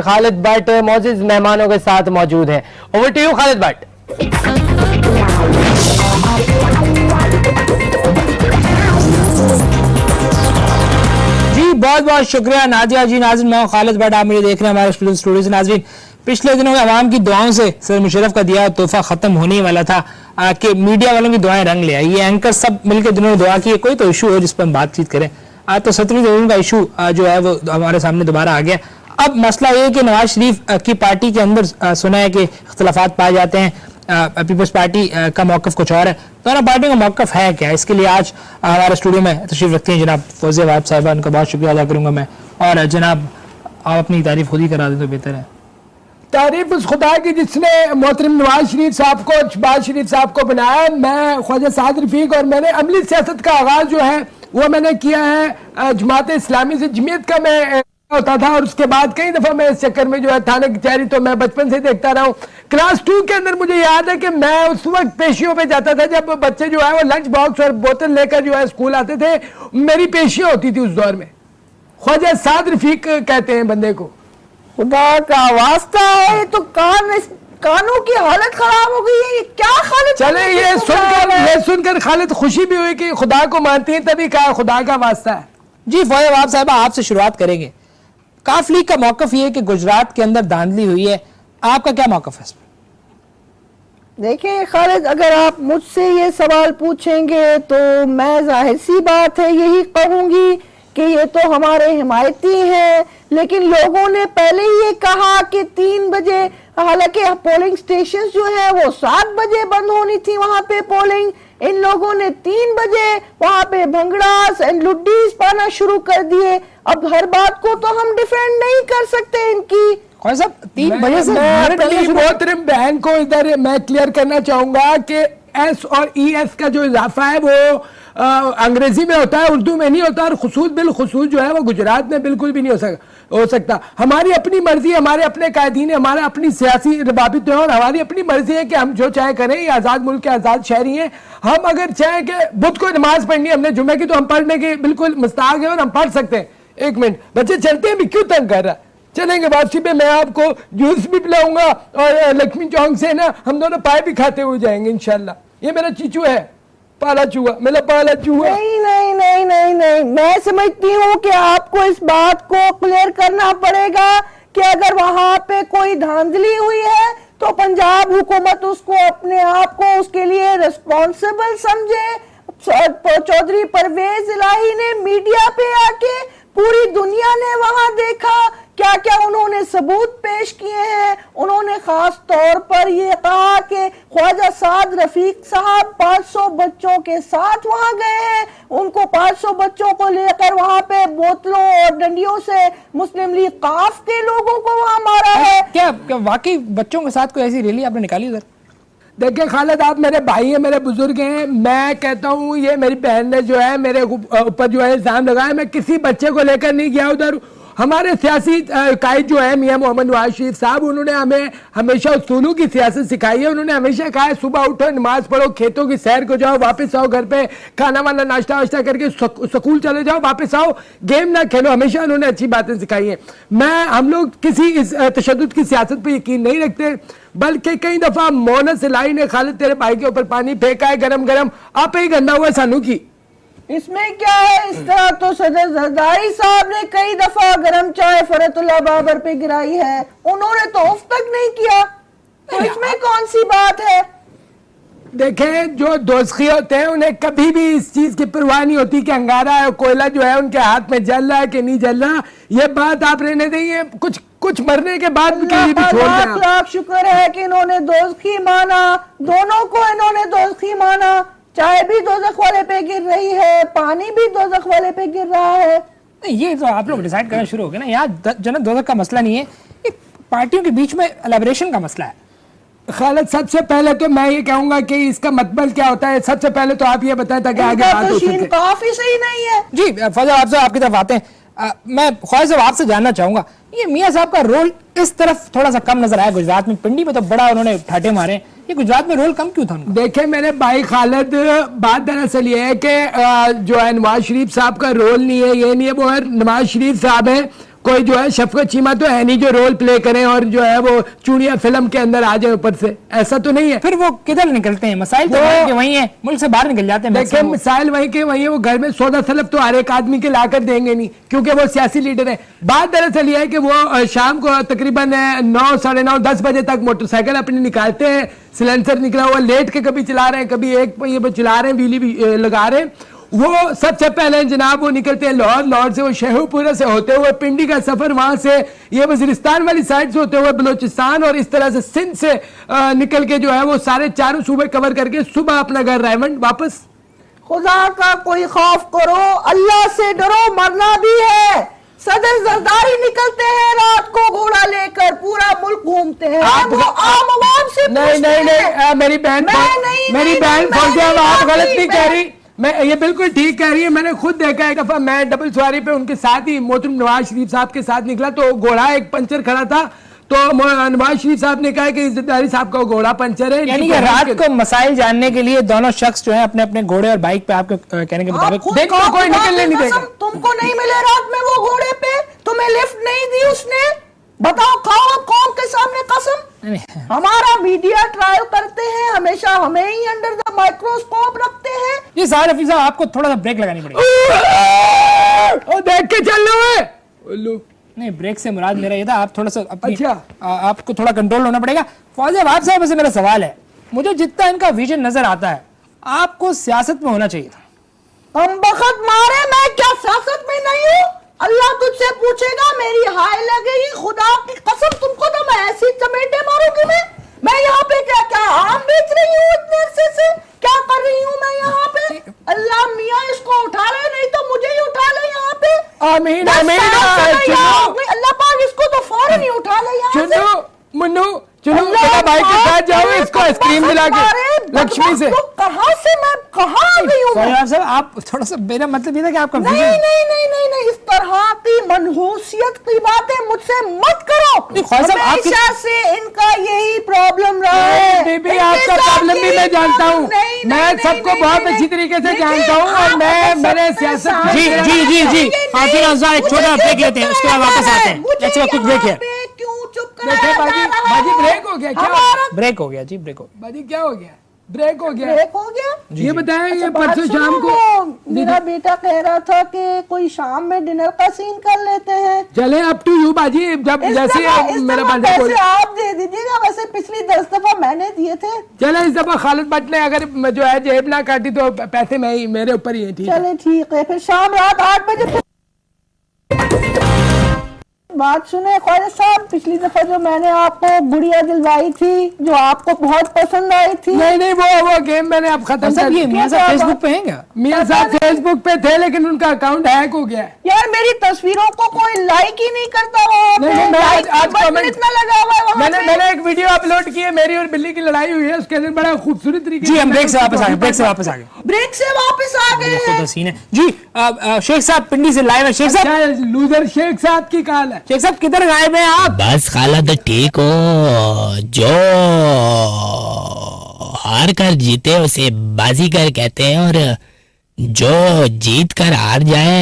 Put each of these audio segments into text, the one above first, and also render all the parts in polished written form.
خالد but معزز مہمانوں کے ساتھ موجود ہیں. Over to you Khalid Butt. جی بہت بہت شکریہ نادیہ جی. ناظرین میں خالد بٹ، آپ مجھے دیکھ رہے ہیں ہمارے اسٹوڈیو سے. ناظرین پچھلے دنوں میں عوام کی دعاؤں سے سر مشرف کا دیا تحفہ ختم ہونے والا تھا کہ میڈیا والوں کی دعائیں رنگ لے آئی. یہ اینکر سب مل کے دنوں نے دعا کی کوئی تو ایشو ہو جس پر ہم بات چیت کریں. تو 17 جون کا ایشو جو ہے وہ ہمارے سامنے دوبارہ آ گیا. اب مسئلہ یہ ہے کہ نواز شریف کی پارٹی کے اندر سنا ہے کہ اختلافات پائے جاتے ہیں. پیپلز پارٹی کا موقف کچھ اور ہے. دونوں پارٹیوں کا موقف ہے کیا؟ اس کے لیے آج ہمارے اسٹوڈیو میں تشریف رکھتے ہیں جناب فوزیہ وہاب صاحبہ. ان کا بہت شکریہ ادا کروں گا میں. اور جناب آپ اپنی تعریف خود ہی کرا دیں تو بہتر ہے. تعریف اس خدا کی جس نے محترم نواز شریف صاحب کو، شہباز شریف صاحب کو بنایا. میں خواجہ سعد رفیق اور میں نے عملی سیاست کا آغاز جو ہے وہ میں نے کیا ہے جماعت اسلامی سے. جمعیت کا میں ہوتا تھا اور اس کے بعد کئی دفعہ میں اس چکر میں جو ہے تھانہ کچہری تو میں بچپن سے دیکھتا رہا ہوں. کلاس 2 کے اندر مجھے یاد ہے کہ میں اس وقت پیشیوں پہ جاتا تھا جب بچے جو ہے وہ لنچ باکس اور بوتل لے کر جو ہے اسکول آتے تھے. میری پیشیاں ہوتی تھی اس دور میں. خواجہ سعد رفیق کہتے ہیں بندے کو. خدا کا واسطہ ہے تو کانوں کی حالت خراب ہو گئی ہے. یہ کیا خالد؟ چلے یہ سن کر خالد خوشی بھی ہوئی کہ خدا کو مانتی ہیں تبھی کہا خدا کا واسطہ ہے. جی فوزیہ وہاب صاحبہ آپ سے شروعات کریں گے. کاف لیگ کا موقف یہ ہے کہ گجرات کے اندر دھاندلی ہوئی ہے. آپ کا کیا موقف ہے اس پر؟ دیکھیں خالد، اگر آپ مجھ سے یہ سوال پوچھیں گے تو میں ظاہر سی بات ہے یہی کہوں گی کہ یہ تو ہمارے حمایتی ہیں. لیکن لوگوں نے پہلے یہ کہا کہ 3 بجے، حالانکہ پولنگ سٹیشنز جو ہیں وہ 7 بجے بند ہونی تھی وہاں پہ پولنگ. ان لوگوں نے 3 بجے وہاں پہ بھنگڑاس اینڈ لڈیز پانا شروع کر دیے. اب ہر بات کو تو ہم ڈیفینڈ نہیں کر سکتے ان کی. خواجہ صاحب 3 بجے سے میں اپنی محترم بہن کو ادھر میں کلیئر کرنا چاہوں گا کہ ایس اور ای ایس کا جو اضافہ ہے وہ انگریزی میں ہوتا ہے، اردو میں نہیں ہوتا. اور خصوص بالخصوص جو ہے وہ گجرات میں بالکل بھی نہیں ہو سکتا. ہماری اپنی مرضی، ہمارے اپنے قائدین، ہمارا اپنی سیاسی روابط ہے اور ہماری اپنی مرضی ہے کہ ہم جو چاہے کریں. یہ آزاد ملک کے آزاد شہری ہیں. ہم اگر چاہیں کہ بدھ کو نماز پڑھنی ہے ہم نے جمعے کی تو ہم پڑھنے کے بالکل مستحق ہیں اور ہم پڑھ سکتے ہیں. ایک منٹ بچے چلتے ہیں بھی کیوں تنگ کر رہا ہے؟ چلیں گے واپسی پہ میں آپ کو جوس بھی پلاؤں گا اور لکشمی چونک سے نا ہم دونوں پائے بھی کھاتے ہوئے جائیں گے انشاءاللہ. یہ میرا چیچو ہے، پالا چوہا، میرا پالا چوہا. نہیں، میں سمجھتی ہوں کہ آپ کو اس بات کو کلیئر کرنا پڑے گا کہ اگر وہاں پہ کوئی دھاندلی ہوئی ہے تو پنجاب حکومت اس کو اپنے آپ کو اس کے لیے ریسپانسبل سمجھے. چودھری پرویز الہی نے میڈیا پہ آ کے پوری دنیا نے وہاں دیکھا کیا کیا انہوں نے ثبوت پیش کیے ہیں. انہوں نے خاص طور پر یہ کہا کہ خواجہ سعد رفیق صاحب 500 بچوں کے ساتھ وہاں گئے ہیں. ان کو 500 بچوں کو لے کر وہاں پہ بوتلوں اور ڈنڈیوں سے مسلم لیگ قاف کے لوگوں کو وہاں مارا ہے. کیا واقعی بچوں کے ساتھ کوئی ایسی ریلی آپ نے نکالی ادھر؟ دیکھیں خالد، آپ میرے بھائی ہیں، میرے بزرگ ہیں. میں کہتا ہوں یہ میری بہن نے جو ہے میرے اوپر جو ہے الزام لگایا. میں کسی بچے کو لے کر نہیں گیا ادھر. ہمارے سیاسی قائد جو ہے میاں محمد نواز شریف صاحب، انہوں نے ہمیں ہمیشہ اصولوں کی سیاست سکھائی ہے. انہوں نے ہمیشہ کہا ہے صبح اٹھو، نماز پڑھو، کھیتوں کی سیر کو جاؤ، واپس آؤ گھر پہ کھانا وانا ناشتہ واشتہ کر کے سکول چلے جاؤ، واپس آؤ، گیم نہ کھیلو. ہمیشہ انہوں نے اچھی باتیں سکھائی ہیں. ہم لوگ کسی تشدد کی سیاست پہ یقین نہیں رکھتے، بلکہ کئی دفعہ مونس الہی نے خالد تیرے بھائی کے اوپر پانی پھینکا ہے گرم گرم. آپ ہی گندا ہوا سانو کی. اس میں کیا ہے؟ اس طرح تو صدر زرداری صاحب نے کئی دفعہ گرم چائے فرت اللہ بابر پہ گرائی ہے. انہوں نے تو اف تک نہیں کیا. تو اس میں کون سی بات ہے؟ دیکھیں جو دوزخی ہوتے ہیں انہیں کبھی بھی اس چیز کی پرواہ نہیں ہوتی کہ انگارہ ہے کوئلہ جو ہے ان کے ہاتھ میں جل رہا ہے کہ نہیں جل رہا. یہ بات آپ رہنے دیں. کچھ مرنے کے بعد بھی چھوڑ دیں. لاکھ شکر ہے کہ انہوں نے دوزخی مانا. دونوں کو انہوں نے دوزخی مانا. چائے بھی دوزخ والے پہ گر رہی ہے، پانی بھی دوزخ والے پہ گر رہا ہے. یہ تو آپ لوگ ڈیسائیڈ کرنا شروع ہو گئے نا. یہاں جنت دوزخ کا مسئلہ نہیں ہے، یہ پارٹیوں کے بیچ میں الیبریشن کا مسئلہ ہے. خالد سب سے پہلے تو میں یہ کہوں گا کہ اس کا مطلب کیا ہوتا ہے. سب سے پہلے تو آپ یہ بتائیں تاکہ آگے بات ہو سکے. کافی صحیح نہیں ہے. جی فوزیہ وہاب صاحب آپ کی طرف آتے ہیں. میں خواجہ صاحب آپ سے جاننا چاہوں گا یہ میاں صاحب کا رول اس طرف تھوڑا سا کم نظر آیا. گجرات میں پنڈی میں تو بڑا انہوں نے ٹھاٹے مارے. یہ گجرات میں رول کم کیوں تھا؟ دیکھیں میرے بھائی خالد، بات دراصل یہ ہے کہ جو ہے نواز شریف صاحب کا رول نہیں ہے، یہ نہیں ہے. وہ نواز شریف صاحب ہیں، कोई जो है शफकत चीमा तो है नहीं जो रोल प्ले करें और जो है वो चूड़िया फिल्म के अंदर आ जाए ऊपर से, ऐसा तो नहीं है। फिर वो किधर निकलते हैं? मसाइल तो वहीं के वहीं है, मुल्क से बाहर निकल जाते हैं। देखिए मिसाइल वहीं के वहीं है, वो घर में 14 सलब तो हर एक आदमी के लाकर देंगे नहीं, क्योंकि वो सियासी लीडर है। बात दरअसल ये है कि वो शाम को तकरीबन 9, साढ़े 9, 10 बजे तक मोटरसाइकिल अपनी निकालते हैं, सिलेंसर निकला हुआ लेट के कभी चला रहे हैं, कभी एक पहिए पर चला रहे हैं, व्हीली भी लगा रहे हैं। वो सबसे पहले जनाब वो निकलते हैं लाहौर, लाहौर से वो शेखुपुरा से होते हुए पिंडी का सफर, वहां से ये वजीरिस्तान वाली साइड से होते हुए बलोचिस्तान और इस तरह से सिंध से निकल के जो है वो सारे चारों सूबे कवर करके सुबह अपना घर रायमंड वापस। खुदा का कोई खौफ करो, अल्लाह से डरो, मरना भी है। सदर जरदारी निकलते हैं रात को घोड़ा लेकर, पूरा मुल्क घूमते हैं, वो आम आवाम से नहीं नहीं नहीं मेरी बहन आप गलत नहीं कह रही, मैं ये बिल्कुल ठीक कह रही है। मैंने खुद देखा एक दफा, मैं डबल सवारी पे उनके साथ ही मोहतरम नवाज शरीफ साहब के साथ निकला तो घोड़ा एक पंचर खड़ा था, तो नवाज शरीफ साहब ने कहा कि इज्जतदारी साहब का घोड़ा पंचर है। यानी कि रात को मसाइल जानने के लिए दोनों शख्स जो है अपने अपने घोड़े और बाइक पे आपके कहने के मुताबिक देखो कोई निकलने नहीं देगा। तुमको नहीं मिले रात में वो घोड़े पे, तुम्हें लिफ्ट नहीं दी उसने, बताओ खाओ कौन के सामने कसम। हमारा मीडिया ट्रायल करते हैं, हमेशा हमें ही अंडर द माइक्रोस्कोप रखते हैं। ये साहब रफी साहब आपको थोड़ा सा ब्रेक लगानी पड़ेगी। देख के चल लो। नहीं, ब्रेक से मुराद मेरा ये था, आप थोड़ा सा अच्छा आपको थोड़ा कंट्रोल होना पड़ेगा। फौजी आप साहब से मेरा सवाल है, मुझे जितना इनका विजन नजर आता है आपको सियासत में होना चाहिए था। हम बखत मारे, मैं क्या सियासत में नहीं हूँ? अल्लाह तुझसे पूछेगा, मेरी हाय लगेगी खुदा की कसम, तुमको तो मैं ऐसी चमेटे मारूंगी। मैं यहाँ पे क्या क्या आम बेच रही हूँ इतने अरसे से, क्या कर रही हूँ मैं यहाँ पे? अल्लाह मियाँ इसको उठा ले, नहीं तो मुझे ही उठा ले यहाँ पे। आमीन आमीन। अल्लाह पाक इसको तो फौरन ही उठा ले यहाँ से। मुन्नू चलो बेटा भाई के साथ जाओ, इसको आइसक्रीम दिला के लक्ष्मी से। कहाँ से मैं कहाँ आ गई हूँ? साहब आप थोड़ा सा, मेरा मतलब ये था कि आपका नहीं नहीं नहीं नहीं नहीं, इस तरह की मनहूसियत की बातें मुझसे मत करो। हमेशा से इनका यही प्रॉब्लम रहा है। बेबी आपका प्रॉब्लम भी मैं जानता हूँ, मैं सबको बहुत अच्छी तरीके से जानता हूँ और मैंने सियासत। जी जी जी जी एक छोटा ब्रेक लेते हैं, उसके बाद वापस आते हैं। क्विक ब्रेक है। बाजी ब्रेक हो गया क्या? ब्रेक हो गया जी, ब्रेक हो गया। बाजी क्या हो गया? ब्रेक हो गया। ब्रेक हो गया। ये बताएं, ये परसों सुनो, शाम को मेरा बेटा कह रहा था कि कोई शाम में डिनर का सीन कर लेते हैं। चले अप टू यू बाजी, जब जैसे मेरा पैसे आप दे दीजिएगा, वैसे पिछली 10 दफा मैंने दिए थे। चले इस दफा खालिद भट्ट ने अगर जो है जेब ना काटी तो पैसे मेरे ऊपर ही है। ठीक है चले ठीक है, फिर शाम रात 8 बजे बात सुने ख्वाजा साहब, पिछली दफा जो मैंने आपको गुड़िया दिलवाई थी जो आपको बहुत पसंद आई थी। नहीं वो गेम मैंने अब खत्म कर दिया। मियां साहब फेसबुक पे हैं क्या? मियां साहब फेसबुक पे थे लेकिन उनका अकाउंट हैक हो गया। यार मेरी तस्वीरों को कोई लाइक ही नहीं करता हो। नहीं आज कमेंट इतना लगा हुआ है। मैंने एक वीडियो अपलोड की है, मेरी और बिल्ली की लड़ाई हुई है, उसके अंदर बड़ा खूबसूरत तरीके जी। हम ब्रेक से वापस आ गए, ब्रेक से वापस आ गए हैं जी। शेख साहब पिंडी से लाइव है। शेख साहब, लूजर शेख साहब की काल है। शेख साहब किधर गायब हैं आप? बस खालिद ठीक हो, जो हार कर जीते उसे बाजीगर कहते हैं और जो जीत कर हार जाए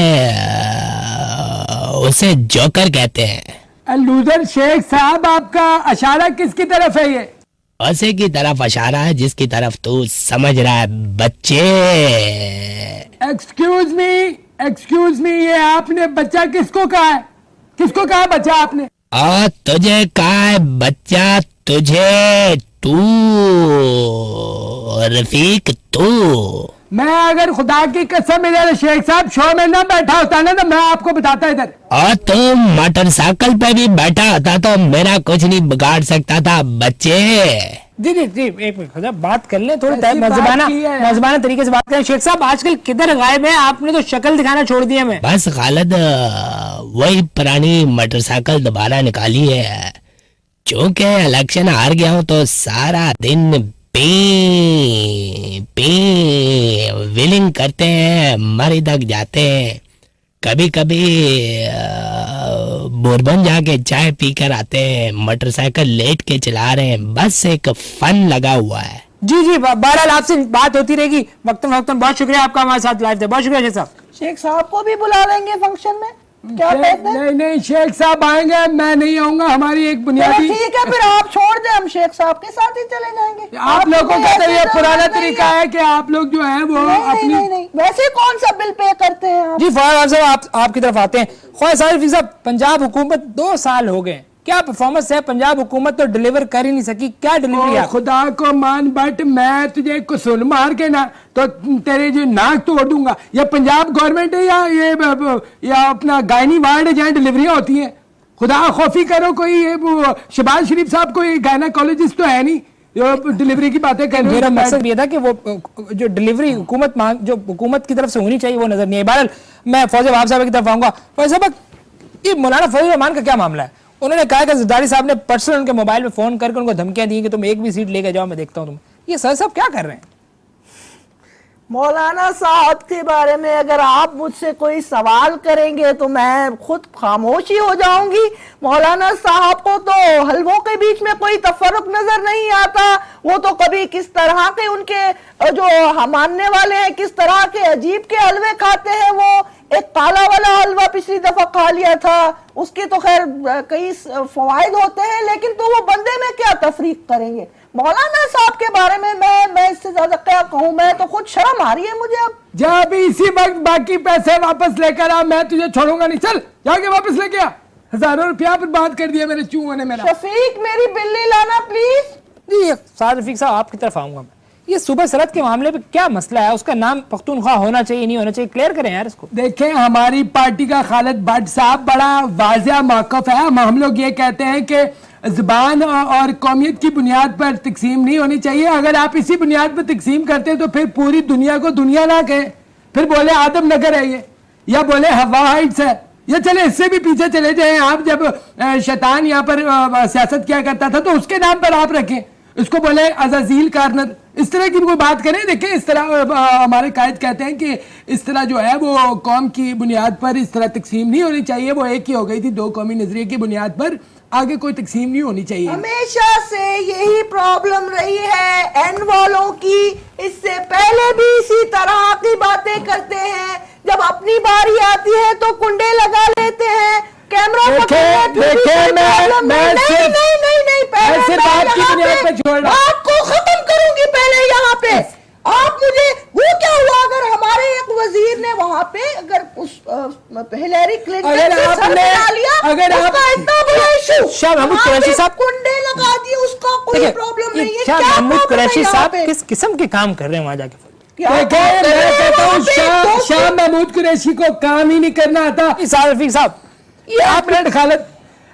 उसे जोकर कहते हैं। लूजर शेख साहब आपका इशारा किसकी तरफ है? ये ऐसे की तरफ इशारा है जिसकी तरफ तू समझ रहा है बच्चे। एक्सक्यूज मी, ये आपने बच्चा किसको कहा है? किसको कहा बच्चा आपने? तुझे कहा है बच्चा, तुझे, तू रफीक तू। मैं अगर खुदा की कसम इधर शेख साहब शो में ना बैठा होता ना तो मैं आपको बताता इधर। और तुम मोटरसाइकिल पे भी बैठा होता तो मेरा कुछ नहीं बिगाड़ सकता था बच्चे। जी एक मिनट बात कर लें, थोड़ी मज़बाना तरीके से बात करें। शेख साहब आजकल किधर गायब है? आपने तो शक्ल दिखाना छोड़ दी है। बस खालिद वही पुरानी मोटरसाइकिल दोबारा निकाली है। चूंकि इलेक्शन हार गया हूँ तो सारा दिन पी विलिंग करते हैं, मरी तक जाते हैं, कभी कभी बोरबन जाके चाय पी कर आते हैं, मोटरसाइकिल लेट के चला रहे हैं, बस एक फन लगा हुआ है। जी बहरहाल आपसे बात होती रहेगी वक्तन। बहुत शुक्रिया आपका हमारे साथ लाइव थे। बहुत शुक्रिया शेख साहब। शेख साहब को भी बुला लेंगे फंक्शन में। क्या कहते हैं? नहीं शेख साहब आएंगे, मैं नहीं आऊंगा, हमारी एक चलो बुनियादी ठीक है, फिर आप छोड़ दें, हम शेख साहब के साथ ही चले जाएंगे। आप लोगों का तो ये ऐसे पुराना जरूरत नहीं तरीका है कि आप लोग जो है वो नहीं, अपनी नहीं, वैसे कौन सा बिल पे करते हैं आप? जी फवाद साहब आप आपकी तरफ आते हैं। ख्वाजा साहिब रफीक साहब, पंजाब हुकूमत 2 साल हो गए, क्या परफॉर्मेंस है? पंजाब हुकूमत तो डिलीवर कर ही नहीं सकी, क्या डिलीवरी है? खुदा को मान, बट मैं तुझे कुसूल मार के ना तो तेरे जो नाक तोड़ दूंगा। ये पंजाब गवर्नमेंट है या अपना गायनी वार्ड है जहाँ डिलीवरियां होती हैं? खुदा खौफी करो, कोई ये शहबाज शरीफ साहब कोई गायनाकोलॉजिस्ट तो है नहीं जो डिलीवरी की बातें कर रहे मेरा हो। मकसद ये था कि वो जो डिलीवरी जो हुकूमत की तरफ से होनी चाहिए वो नजर नहीं है। बहरहाल मैं फौज वहाब साहब की तरफ आऊंगा। फौज साहब, ये मौलाना फजल रहमान का क्या मामला है? उन्होंने कहा कि जरदारी साहब ने पर्सनल उनके मोबाइल में फोन करके उनको धमकियां दी कि तुम एक भी सीट लेके जाओ, मैं देखता हूं तुम। ये सर साहब क्या कर रहे हैं? मौलाना साहब के बारे में अगर आप मुझसे कोई सवाल करेंगे तो मैं खुद खामोशी हो जाऊंगी। मौलाना साहब को तो हलवों के बीच में कोई तफर्रुक नजर नहीं आता। वो तो कभी किस तरह के उनके जो मानने वाले हैं किस तरह के अजीब के हलवे खाते हैं। वो एक काला वाला हलवा पिछली दफा खा लिया था, उसके तो खैर कई फवाइद होते हैं, लेकिन तो वो बंदे में क्या तफरीक करेंगे। मौलाना साहब के बारे में मैं इससे ज्यादा क्या कहूँ, मैं तो खुद शर्म आ रही है मुझे अब। जा अभी इसी वक्त बाकी पैसे वापस लेकर आ, मैं तुझे छोड़ूंगा नहीं। चल जाके वापस लेके आ, हजारों रुपया पर बात कर दिया मेरे चूहों ने मेरा। शफीक मेरी बिल्ली लाना प्लीज। जी साद रफीक साहब आपकी तरफ आऊंगा मैं। ये सुबह सरहद के मामले पे क्या मसला है? उसका नाम पख्तूनख्वा होना चाहिए नहीं होना चाहिए, क्लियर करें यार इसको। देखें, हमारी पार्टी का खालिद भट्ट साहब बड़ा वाज़ेह मौक़िफ़ है। हम लोग ये कहते हैं कि ज़बान और कौमियत की बुनियाद पर तकसीम नहीं होनी चाहिए। अगर आप इसी बुनियाद पर तकसीम करते हैं तो फिर पूरी दुनिया को दुनिया ना कहे, फिर बोले आदम नगर है ये, या बोले हवा हाइट्स है, या चले इससे भी पीछे चले जाएं। आप जब शैतान यहाँ पर सियासत किया करता था तो उसके नाम पर आप रखें, इसको बोले अज़ाज़ील कार्नर, इस तरह की कोई बात करें। देखिए, इस तरह हमारे कायद कहते हैं कि इस तरह जो है वो कौम की बुनियाद पर इस तरह तकसीम नहीं होनी चाहिए। वो एक ही हो गई थी, 2 कौमी नजरिए की बुनियाद पर, आगे कोई तकसीम नहीं होनी चाहिए। हमेशा से यही प्रॉब्लम रही है एन वालों की। इससे पहले भी इसी तरह की बातें करते हैं, जब अपनी बारी आती है तो कुंडे लगा लेते हैं, कैमरा आपको खत्म करूंगी पहले यहाँ पे। आप मुझे वो क्या हुआ अगर हमारे एक वजीर ने वहाँ पे अगर उस हिलेरी क्लिंटन से सर मिला लिया, उसका इतना बड़ा इशू, शाह महमूद कुरैशी साहब कुंडे लगा दिए, उसका कोई प्रॉब्लम नहीं है। शाह क्या महमूद प्रॉब्लम है कुरैशी यहाँ साहब पे? किस किस्म के काम कर रहे हैं वहां जाके? मैं कहता हूँ शाह महमूद कुरैशी को काम ही नहीं करना आता। साद रफीक साहब, ये आप मिनट खालिद,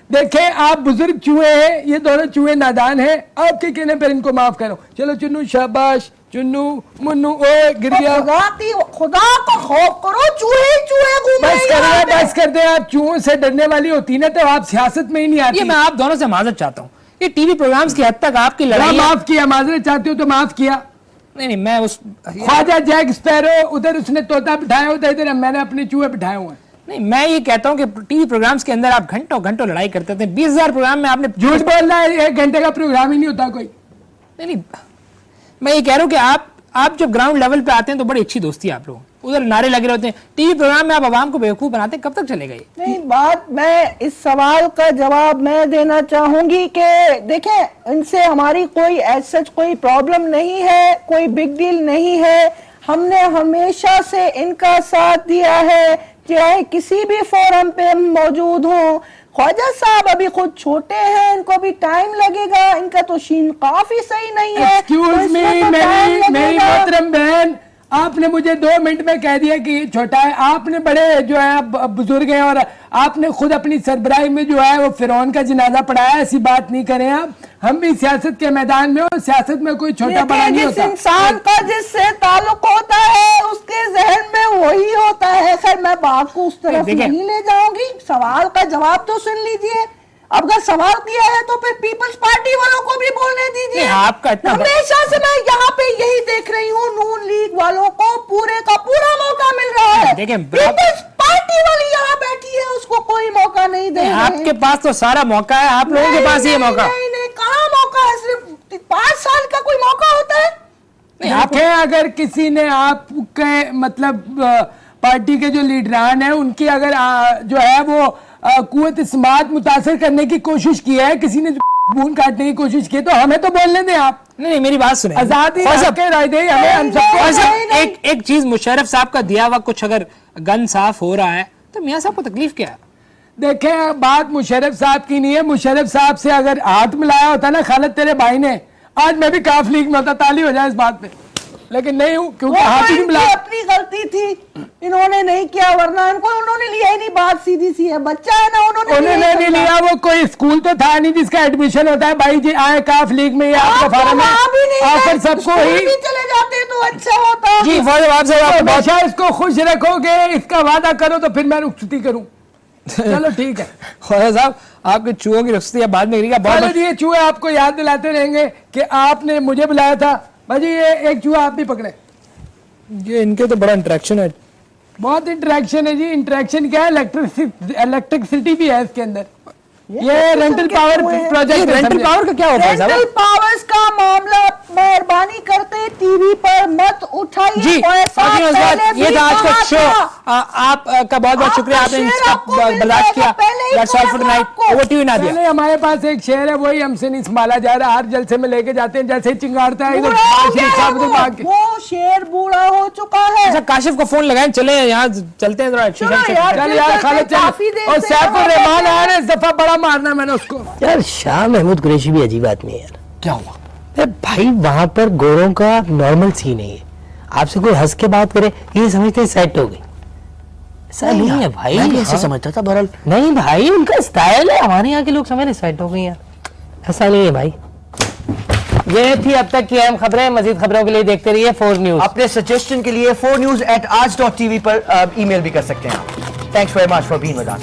देखें आप बुजुर्ग चूहे हैं, ये दोनों चूहे नादान हैं, आपके कहने पर इनको माफ करो। चलो चुन्नू, शाबाश चुन्नू, मुन्नू, ओ गिर गया। खुदा को खौफ करो, चूहे घूम रहे हैं। बस कर दे। आप चूहों से डरने वाली होती ना तो आप सियासत में ही नहीं आती। ये मैं आप दोनों से माजरत चाहता हूँ, ये टीवी प्रोग्राम्स की हद तक आपकी लड़ाई। माफ किया, माजरत चाहते हो तो माफ किया। नहीं मैं उस ख्वाजा जैक स्पैरो, उधर उसने तोता बिठाया होता, इधर मैंने अपने चूहे बिठाए हुए हैं। नहीं, मैं ये कहता हूँ कि टीवी प्रोग्राम्स के अंदर आप घंटों घंटों लड़ाई करते थे। 20,000 प्रोग्राम में आपने झूठ बोल रहा है, 1 घंटे का प्रोग्राम ही नहीं होता कोई। नहीं, मैं ये कह रहा हूँ कि आप जब ग्राउंड लेवल पे आते हैं तो बड़ी अच्छी दोस्ती है आप लोगों, उधर नारे लगे रहते हैं। टीवी प्रोग्राम में आप आवाम को बेवकूफ बनाते हैं, कब तक चलेगा ये? नहीं, बात मैं इस सवाल का जवाब मैं देना चाहूंगी कि देखें, इनसे हमारी कोई ऐसा कोई प्रॉब्लम नहीं है, कोई बिग डील नहीं है। हमने हमेशा से इनका साथ दिया है, चाहे किसी भी फोरम पे हम मौजूद हों। ख्वाजा साहब अभी खुद छोटे हैं, इनको भी टाइम लगेगा, इनका तो शीन काफी सही नहीं है। एक्सक्यूज मी, मेरी मोहतरम बहन, आपने मुझे 2 मिनट में कह दिया कि छोटा है। आपने बड़े जो है बुजुर्ग हैं और आपने खुद अपनी सरबराही में जो है वो फिरौन का जनाजा पढ़ाया। ऐसी बात नहीं करें आप, हम भी सियासत के मैदान में हो, सियासत में कोई छोटा बड़ा नहीं होता। इंसान का जिससे ताल्लुक होता है उसके जहन में वही होता है। खैर, मैं बात को उस तरफ नहीं ले जाऊंगी, सवाल का जवाब तो सुन लीजिए। अब अगर सवाल किया है तो फिर पीपल्स पार्टी वालों को भी बोलने दीजिए। आपका हमेशा से मैं यहाँ पे यही देख रही हूँ, नून लीग वालों को पूरे का पूरा मौका मिल रहा है। पीपल्स पार्टी वाली यहाँ बैठी है, उसको कोई मौका नहीं दे। आपके पास तो सारा मौका है, आप लोगों के पास ये मौका नहीं, कहाँ मौका है? सिर्फ 5 साल का कोई मौका होता है? अगर किसी ने आपके मतलब पार्टी के जो लीडरान हैं उनकी अगर जो है वो कुव्वत इस्मात मुतासर करने की कोशिश की है, किसी ने खून काटने की कोशिश की, तो हमें तो बोलने दें आप। नहीं मेरी बात सुने, आजादी ख्वाजा साहब, के राय दे हमें, हम ख्वाजा साहब, सबको। एक चीज मुशर्रफ साहब का दिया हुआ कुछ अगर गन साफ हो रहा है तो मियां साहब को तकलीफ क्या है? देखें बात मुशर्रफ साहब की नहीं है, मुशर्रफ साहब से अगर हाथ मिलाया होता ना खालिद तेरे भाई ने, आज मैं भी काफ लीग में होता, ताली हो जाए इस बात पे, लेकिन नहीं हूँ क्योंकि वो हाथ तो ही नहीं इनकी मिलाया। अपनी गलती थी, इन्होंने नहीं किया, वरना इनको उन्होंने लिया ही नहीं, बात सीधी सी है, बच्चा है ना, उन्होंने नहीं लिया, वो कोई स्कूल तो था नहीं जिसका एडमिशन होता है, भाई जी आए काफ लीग में, आपका फार्म है, और फिर सबको ही चले जाते तो अच्छा होता। जी ख्वाजा साहब, आप हमेशा इसको खुश रखोगे, इसका वादा करो तो फिर मैं रुखसती करूं। चलो ठीक है ख्वाजा साहब, आपके चूहों की रुखसती बाद में करेगा। चलो जी, ये चूहे आपको याद दिलाते रहेंगे कि आपने मुझे बुलाया था। भाजी ये एक चूहा आप भी पकड़े। ये इनके तो बड़ा इंटरेक्शन है। बहुत इंटरेक्शन है जी। इंटरेक्शन क्या है, इलेक्ट्रिसिटी भी है इसके अंदर। ये rental power project. Rental power का क्या होता है रेंटल पावर्स का मामला मेहरबानी करते टीवी पर मत उठाइए। जी ऐसा ये पहले था आज का भी शो। कहा था। आपका बहुत बहुत शुक्रिया, आपने बर्दाश्त किया। That's all for tonight. Over to you, Nadia. पहले हमारे पास एक शेर है, वही हमसे नहीं संभाला जा रहा। हर जलसे में लेके जाते हैं, जैसे ही चिंगारता है इधर बूढ़ा हो गया है भाग के। वो शेर बूढ़ा हो चुका है। अच्छा काशिफ को फोन लगाएं, चले यहाँ चलते हैं, चलो यार, चल यार खालिद चल। काफी देर और से सैफुर रहमान आया ना, इस दफा बड़ा मारना मैंने उसको। यार शाह महमूद कुरैशी भी अजीब आदमी है यार। क्या हुआ? यार भाई वहां पर गोरों का नॉर्मल सीन है ये। आपसे कोई हंस के बात करे ये समझते सेट हो गई, ऐसा नहीं है भाई। मैं भी ऐसे समझता था बहरहाल। नहीं भाई उनका स्टाइल है, हमारे यहाँ के लोग समझ रहे सेट हो गई यार, ऐसा नहीं है भाई। ये थी अब तक की अहम खबरें। मजीद खबरों के लिए देखते रहिए 4 न्यूज। अपने सजेशन के लिए 4news@aaj.tv पर ईमेल भी कर सकते हैं आप। Thanks very much for being with us.